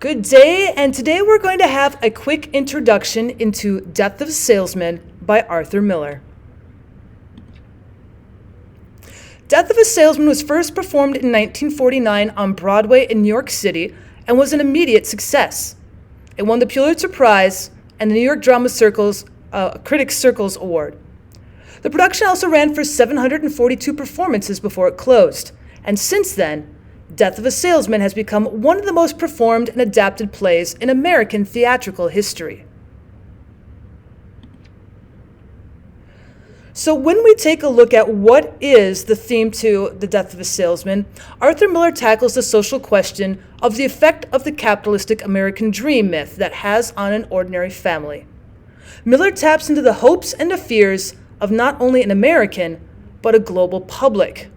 Good day, and today we're going to have a quick introduction into Death of a Salesman by Arthur Miller. Death of a Salesman was first performed in 1949 on Broadway in New York City and was an immediate success. It won the Pulitzer Prize and the New York Drama Circle's Critics Circles Award. The production also ran for 742 performances before it closed, and since then, Death of a Salesman has become one of the most performed and adapted plays in American theatrical history. So when we take a look at what is the theme to The Death of a Salesman, Arthur Miller tackles the social question of the effect of the capitalistic American dream myth that has on an ordinary family. Miller taps into the hopes and the fears of not only an American, but a global public.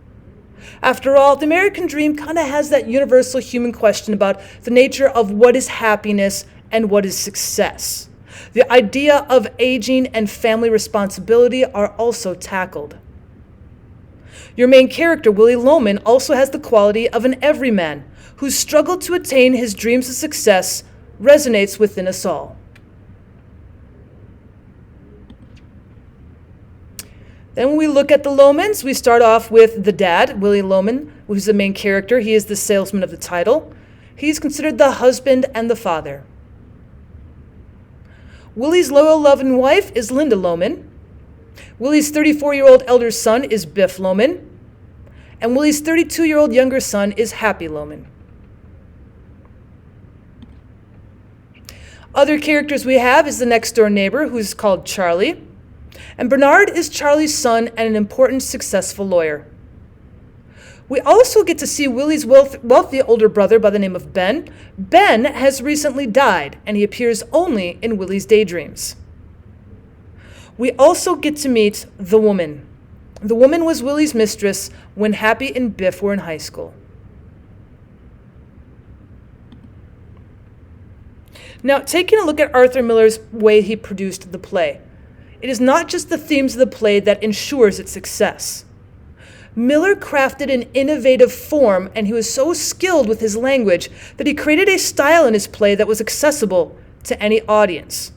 After all, the American dream kind of has that universal human question about the nature of what is happiness and what is success. The idea of aging and family responsibility are also tackled. Your main character, Willy Loman, also has the quality of an everyman whose struggle to attain his dreams of success resonates within us all. Then when we look at the Lomans, we start off with the dad, Willy Loman, who's the main character. He is the salesman of the title. He's considered the husband and the father. Willy's loyal loving wife is Linda Loman. Willy's 34-year-old elder son is Biff Loman. And Willy's 32-year-old younger son is Happy Loman. Other characters we have is the next-door neighbor, who's called Charlie. And Bernard is Charlie's son and an important, successful lawyer. We also get to see Willy's wealthy older brother by the name of Ben. Ben has recently died, and he appears only in Willy's daydreams. We also get to meet the woman. The woman was Willy's mistress when Happy and Biff were in high school. Now, taking a look at Arthur Miller's way he produced the play, it is not just the themes of the play that ensures its success. Miller crafted an innovative form, and he was so skilled with his language that he created a style in his play that was accessible to any audience.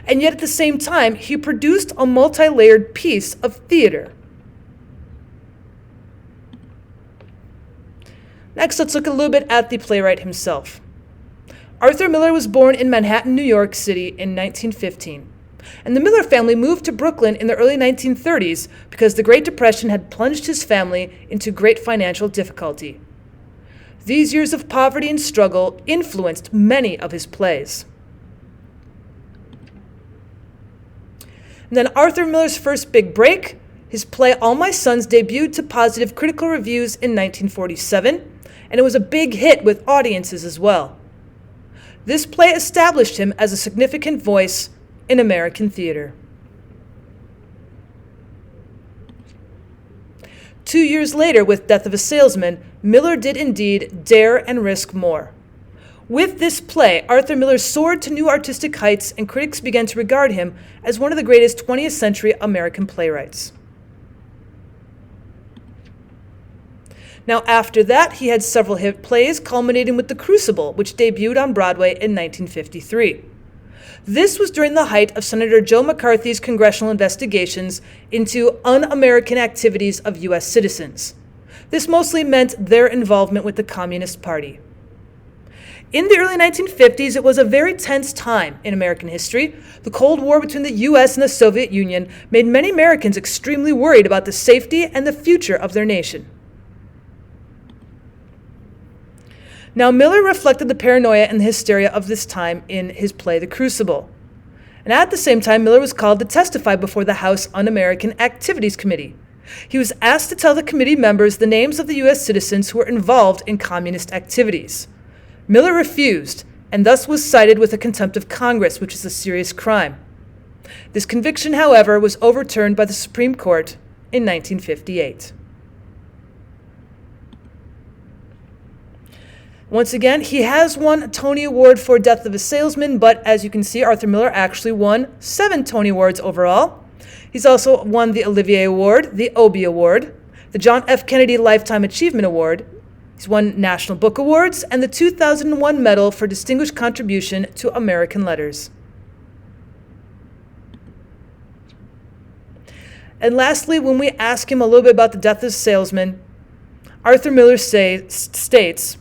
And yet at the same time, he produced a multi-layered piece of theater. Next, let's look a little bit at the playwright himself. Arthur Miller was born in Manhattan, New York City in 1915. And the Miller family moved to Brooklyn in the early 1930s because the Great Depression had plunged his family into great financial difficulty. These years of poverty and struggle influenced many of his plays. And then Arthur Miller's first big break, his play All My Sons debuted to positive critical reviews in 1947, and it was a big hit with audiences as well. This play established him as a significant voice in American theater. 2 years later, with Death of a Salesman, Miller did indeed dare and risk more. With this play, Arthur Miller soared to new artistic heights, and critics began to regard him as one of the greatest 20th century American playwrights. Now, after that, he had several hit plays, culminating with The Crucible, which debuted on Broadway in 1953. This was during the height of Senator Joe McCarthy's congressional investigations into un-American activities of U.S. citizens. This mostly meant their involvement with the Communist Party. In the early 1950s, it was a very tense time in American history. The Cold War between the U.S. and the Soviet Union made many Americans extremely worried about the safety and the future of their nation. Now, Miller reflected the paranoia and the hysteria of this time in his play, The Crucible. And at the same time, Miller was called to testify before the House Un-American Activities Committee. He was asked to tell the committee members the names of the U.S. citizens who were involved in communist activities. Miller refused, and thus was cited with a contempt of Congress, which is a serious crime. This conviction, however, was overturned by the Supreme Court in 1958. Once again, he has won a Tony Award for Death of a Salesman, but as you can see, Arthur Miller actually won 7 Tony Awards overall. He's also won the Olivier Award, the Obie Award, the John F. Kennedy Lifetime Achievement Award, He's won National Book Awards and the 2001 Medal for Distinguished Contribution to American Letters. And lastly, when we ask him a little bit about the death of the salesman, Arthur Miller states,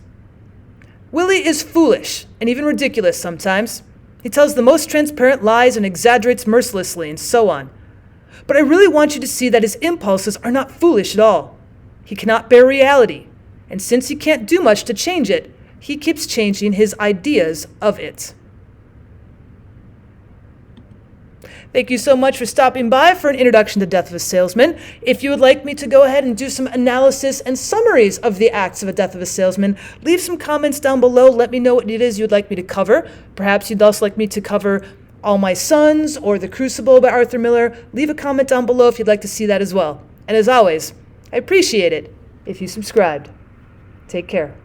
Willy is foolish and even ridiculous sometimes. He tells the most transparent lies and exaggerates mercilessly and so on. But I really want you to see that his impulses are not foolish at all. He cannot bear reality, and since he can't do much to change it, he keeps changing his ideas of it. Thank you so much for stopping by for an introduction to Death of a Salesman. If you would like me to go ahead and do some analysis and summaries of the acts of a Death of a Salesman, leave some comments down below. Let me know what it is you'd like me to cover. Perhaps you'd also like me to cover All My Sons or The Crucible by Arthur Miller. Leave a comment down below if you'd like to see that as well. And as always, I appreciate it if you subscribed. Take care.